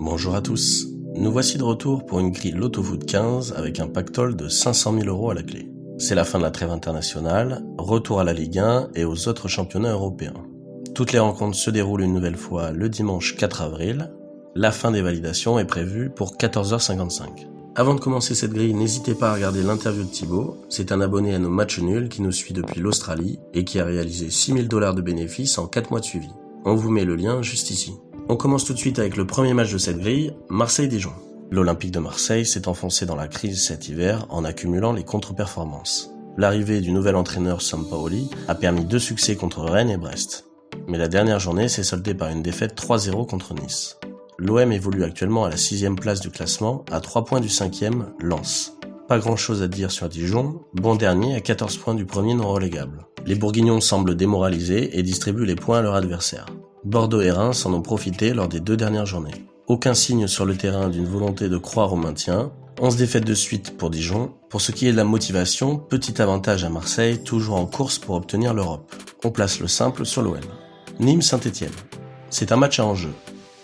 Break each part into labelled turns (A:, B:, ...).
A: Bonjour à tous, nous voici de retour pour une grille Loto-Foot 15 avec un pactole de 500 000 € à la clé. C'est la fin de la trêve internationale, retour à la Ligue 1 et aux autres championnats européens. Toutes les rencontres se déroulent une nouvelle fois le dimanche 4 avril. La fin des validations est prévue pour 14h55. Avant de commencer cette grille, n'hésitez pas à regarder l'interview de Thibaut. C'est un abonné à nos matchs nuls qui nous suit depuis l'Australie et qui a réalisé 6 000 $ de bénéfices en 4 mois de suivi. On vous met le lien juste ici. On commence tout de suite avec le premier match de cette grille, Marseille-Dijon. L'Olympique de Marseille s'est enfoncé dans la crise cet hiver en accumulant les contre-performances. L'arrivée du nouvel entraîneur Sampaoli a permis 2 succès contre Rennes et Brest. Mais la dernière journée s'est soldée par une défaite 3-0 contre Nice. L'OM évolue actuellement à la 6e place du classement, à 3 points du 5e, Lens. Pas grand chose à dire sur Dijon, bon dernier à 14 points du premier non relégable. Les Bourguignons semblent démoralisés et distribuent les points à leur adversaire. Bordeaux et Reims en ont profité lors des 2 dernières journées. Aucun signe sur le terrain d'une volonté de croire au maintien. 11 défaites de suite pour Dijon. Pour ce qui est de la motivation, petit avantage à Marseille, toujours en course pour obtenir l'Europe. On place le simple sur l'OM. Nîmes-Saint-Etienne. C'est un match à enjeu.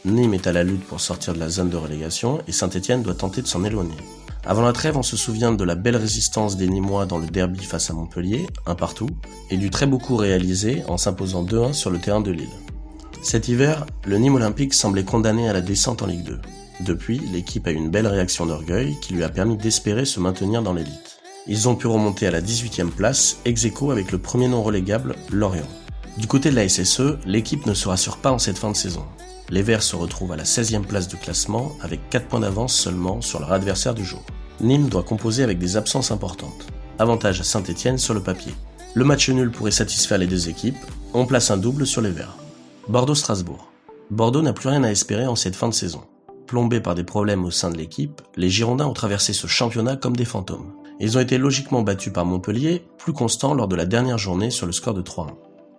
A: Nîmes est à la lutte pour sortir de la zone de relégation et Saint-Etienne doit tenter de s'en éloigner. Avant la trêve, on se souvient de la belle résistance des Nîmois dans le derby face à Montpellier, 1-1, et du très beau coup réalisé en s'imposant 2-1 sur le terrain de Lille. Cet hiver, le Nîmes Olympique semblait condamné à la descente en Ligue 2. Depuis, l'équipe a eu une belle réaction d'orgueil qui lui a permis d'espérer se maintenir dans l'élite. Ils ont pu remonter à la 18e place, ex-aequo avec le premier non relégable, Lorient. Du côté de la SSE, l'équipe ne se rassure pas en cette fin de saison. Les Verts se retrouvent à la 16e place du classement avec 4 points d'avance seulement sur leur adversaire du jour. Nîmes doit composer avec des absences importantes. Avantage à Saint-Etienne sur le papier. Le match nul pourrait satisfaire les deux équipes, on place un double sur les Verts. Bordeaux-Strasbourg. Bordeaux n'a plus rien à espérer en cette fin de saison. Plombés par des problèmes au sein de l'équipe, les Girondins ont traversé ce championnat comme des fantômes. Ils ont été logiquement battus par Montpellier, plus constant lors de la dernière journée sur le score de 3-1.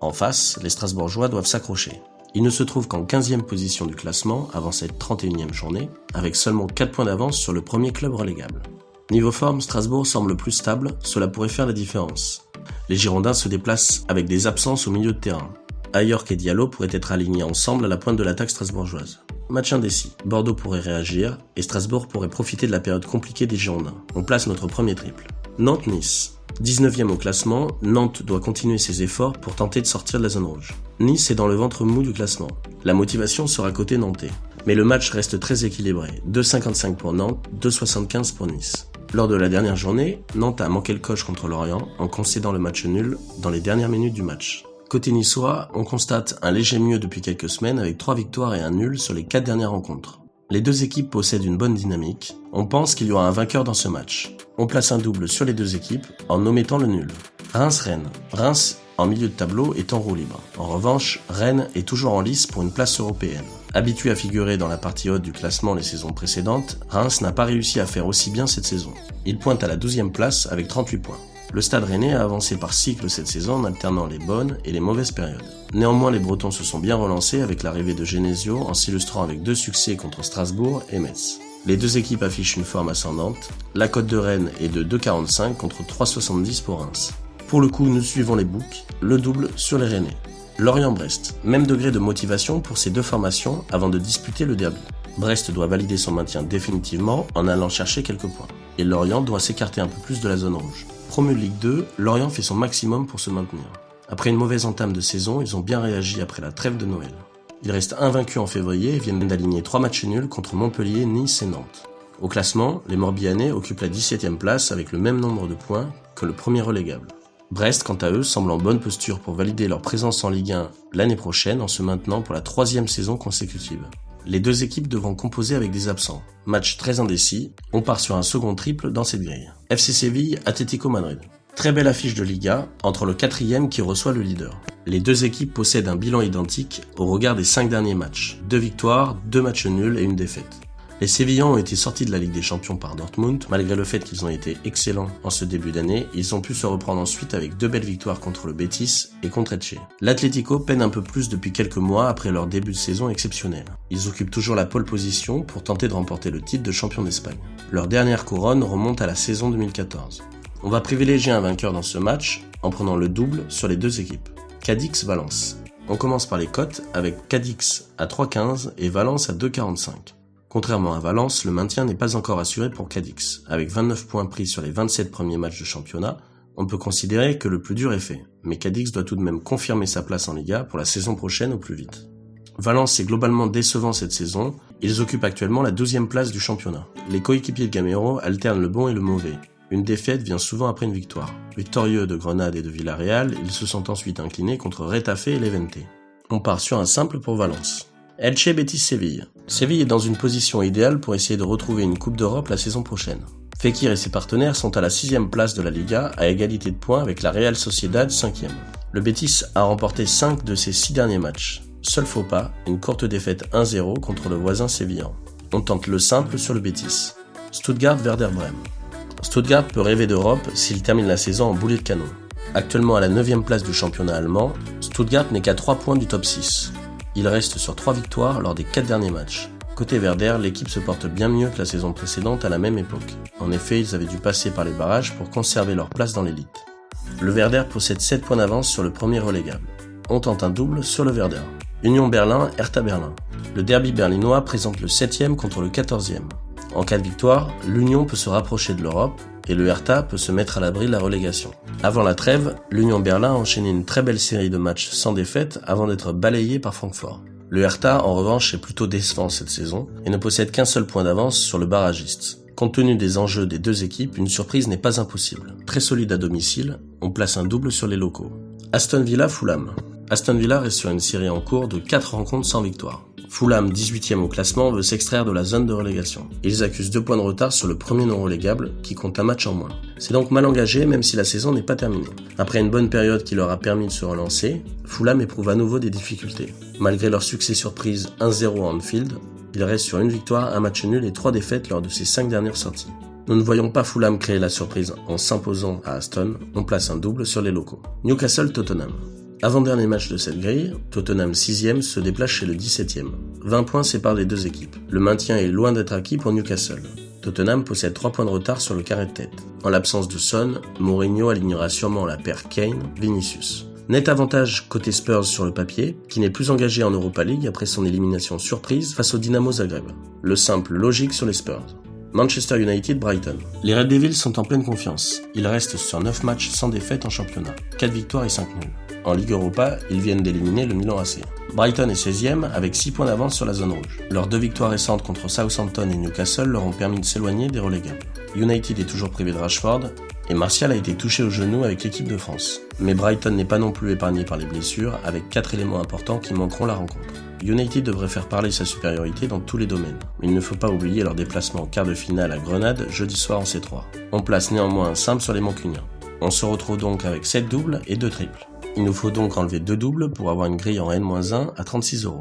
A: En face, les Strasbourgeois doivent s'accrocher. Ils ne se trouvent qu'en 15e position du classement avant cette 31e journée, avec seulement 4 points d'avance sur le premier club relégable. Niveau forme, Strasbourg semble plus stable, cela pourrait faire la différence. Les Girondins se déplacent avec des absences au milieu de terrain. Ayork et Diallo pourraient être alignés ensemble à la pointe de l'attaque strasbourgeoise. Match indécis. Bordeaux pourrait réagir et Strasbourg pourrait profiter de la période compliquée des Girondins. On place notre premier triple. Nantes-Nice. 19e au classement, Nantes doit continuer ses efforts pour tenter de sortir de la zone rouge. Nice est dans le ventre mou du classement. La motivation sera côté nantais. Mais le match reste très équilibré. 2,55 pour Nantes, 2,75 pour Nice. Lors de la dernière journée, Nantes a manqué le coche contre Lorient en concédant le match nul dans les dernières minutes du match. Côté niçois, on constate un léger mieux depuis quelques semaines avec 3 victoires et un nul sur les 4 dernières rencontres. Les deux équipes possèdent une bonne dynamique. On pense qu'il y aura un vainqueur dans ce match. On place un double sur les deux équipes en omettant le nul. Reims-Rennes. Reims, en milieu de tableau, est en roue libre. En revanche, Rennes est toujours en lice pour une place européenne. Habitué à figurer dans la partie haute du classement les saisons précédentes, Reims n'a pas réussi à faire aussi bien cette saison. Il pointe à la 12e place avec 38 points. Le Stade Rennais a avancé par cycle cette saison en alternant les bonnes et les mauvaises périodes. Néanmoins, les Bretons se sont bien relancés avec l'arrivée de Genesio en s'illustrant avec 2 succès contre Strasbourg et Metz. Les deux équipes affichent une forme ascendante. La cote de Rennes est de 2,45 contre 3,70 pour Reims. Pour le coup, nous suivons les books, le double sur les Rennais. Lorient-Brest, même degré de motivation pour ces deux formations avant de disputer le derby. Brest doit valider son maintien définitivement en allant chercher quelques points. Et Lorient doit s'écarter un peu plus de la zone rouge. Promu de Ligue 2, Lorient fait son maximum pour se maintenir. Après une mauvaise entame de saison, ils ont bien réagi après la trêve de Noël. Ils restent invaincus en février et viennent d'aligner 3 matchs nuls contre Montpellier, Nice et Nantes. Au classement, les Morbihanais occupent la 17e place avec le même nombre de points que le premier relégable. Brest, quant à eux, semble en bonne posture pour valider leur présence en Ligue 1 l'année prochaine en se maintenant pour la 3e saison consécutive. Les deux équipes devront composer avec des absents. Match très indécis, on part sur un second triple dans cette grille. FC Séville, Atlético Madrid. Très belle affiche de Liga, entre le 4e qui reçoit le leader. Les deux équipes possèdent un bilan identique au regard des 5 derniers matchs. 2 victoires, 2 matchs nuls et une défaite. Les Sévillans ont été sortis de la Ligue des Champions par Dortmund. Malgré le fait qu'ils ont été excellents en ce début d'année, ils ont pu se reprendre ensuite avec 2 belles victoires contre le Betis et contre Elche. L'Atlético peine un peu plus depuis quelques mois après leur début de saison exceptionnel. Ils occupent toujours la pole position pour tenter de remporter le titre de champion d'Espagne. Leur dernière couronne remonte à la saison 2014. On va privilégier un vainqueur dans ce match en prenant le double sur les deux équipes. Cadix-Valence. On commence par les cotes avec Cadix à 3,15 et Valence à 2,45. Contrairement à Valence, le maintien n'est pas encore assuré pour Cadix. Avec 29 points pris sur les 27 premiers matchs de championnat, on peut considérer que le plus dur est fait, mais Cadix doit tout de même confirmer sa place en Liga pour la saison prochaine au plus vite. Valence est globalement décevant cette saison, ils occupent actuellement la 12e place du championnat. Les coéquipiers de Gamero alternent le bon et le mauvais. Une défaite vient souvent après une victoire. Victorieux de Grenade et de Villarreal, ils se sont ensuite inclinés contre Retafe et Levante. On part sur un simple pour Valence. Elche Betis Séville. Séville est dans une position idéale pour essayer de retrouver une Coupe d'Europe la saison prochaine. Fekir et ses partenaires sont à la 6e place de la Liga à égalité de points avec la Real Sociedad 5e. Le Betis a remporté 5 de ses 6 derniers matchs. Seul faux pas, une courte défaite 1-0 contre le voisin sévillan. On tente le simple sur le Betis. Stuttgart-Werder Brême. Stuttgart peut rêver d'Europe s'il termine la saison en boulet de canon. Actuellement à la 9e place du championnat allemand, Stuttgart n'est qu'à 3 points du top 6. Il reste sur 3 victoires lors des 4 derniers matchs. Côté Werder, l'équipe se porte bien mieux que la saison précédente à la même époque. En effet, ils avaient dû passer par les barrages pour conserver leur place dans l'élite. Le Werder possède 7 points d'avance sur le premier relégable. On tente un double sur le Werder. Union Berlin, Hertha Berlin. Le derby berlinois présente le 7e contre le 14e. En cas de victoire, l'Union peut se rapprocher de l'Europe et le Hertha peut se mettre à l'abri de la relégation. Avant la trêve, l'Union Berlin a enchaîné une très belle série de matchs sans défaite avant d'être balayé par Francfort. Le Hertha, en revanche, est plutôt décevant cette saison et ne possède qu'un seul point d'avance sur le barragiste. Compte tenu des enjeux des deux équipes, une surprise n'est pas impossible. Très solide à domicile, on place un double sur les locaux. Aston Villa Fulham. Aston Villa reste sur une série en cours de 4 rencontres sans victoire. Fulham, 18e au classement, veut s'extraire de la zone de relégation. Ils accusent 2 points de retard sur le premier non relégable, qui compte un match en moins. C'est donc mal engagé, même si la saison n'est pas terminée. Après une bonne période qui leur a permis de se relancer, Fulham éprouve à nouveau des difficultés. Malgré leur succès surprise 1-0 à Anfield, ils restent sur une victoire, un match nul et 3 défaites lors de ces 5 dernières sorties. Nous ne voyons pas Fulham créer la surprise en s'imposant à Aston, on place un double sur les locaux. Newcastle-Tottenham. Avant-dernier match de cette grille, Tottenham 6e se déplace chez le 17e. 20 points séparent les deux équipes. Le maintien est loin d'être acquis pour Newcastle. Tottenham possède 3 points de retard sur le carré de tête. En l'absence de Son, Mourinho alignera sûrement la paire Kane-Vinicius. Net avantage côté Spurs sur le papier, qui n'est plus engagé en Europa League après son élimination surprise face au Dynamo Zagreb. Le simple logique sur les Spurs. Manchester United-Brighton. Les Red Devils sont en pleine confiance. Ils restent sur 9 matchs sans défaite en championnat, 4 victoires et 5 nuls. En Ligue Europa, ils viennent d'éliminer le Milan AC. Brighton est 16e avec 6 points d'avance sur la zone rouge. Leurs 2 victoires récentes contre Southampton et Newcastle leur ont permis de s'éloigner des relégables. United est toujours privé de Rashford et Martial a été touché au genou avec l'équipe de France. Mais Brighton n'est pas non plus épargné par les blessures avec 4 éléments importants qui manqueront la rencontre. United devrait faire parler sa supériorité dans tous les domaines. Mais il ne faut pas oublier leur déplacement en quart de finale à Grenade jeudi soir en C3. On place néanmoins un simple sur les Mancuniens. On se retrouve donc avec 7 doubles et 2 triples. Il nous faut donc enlever 2 doubles pour avoir une grille en N-1 à 36€.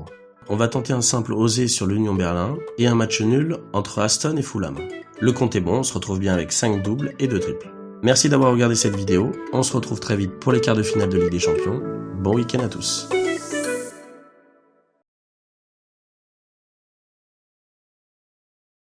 A: On va tenter un simple osé sur l'Union Berlin et un match nul entre Aston et Fulham. Le compte est bon, on se retrouve bien avec 5 doubles et 2 triples. Merci d'avoir regardé cette vidéo, on se retrouve très vite pour les quarts de finale de Ligue des Champions. Bon week-end à tous.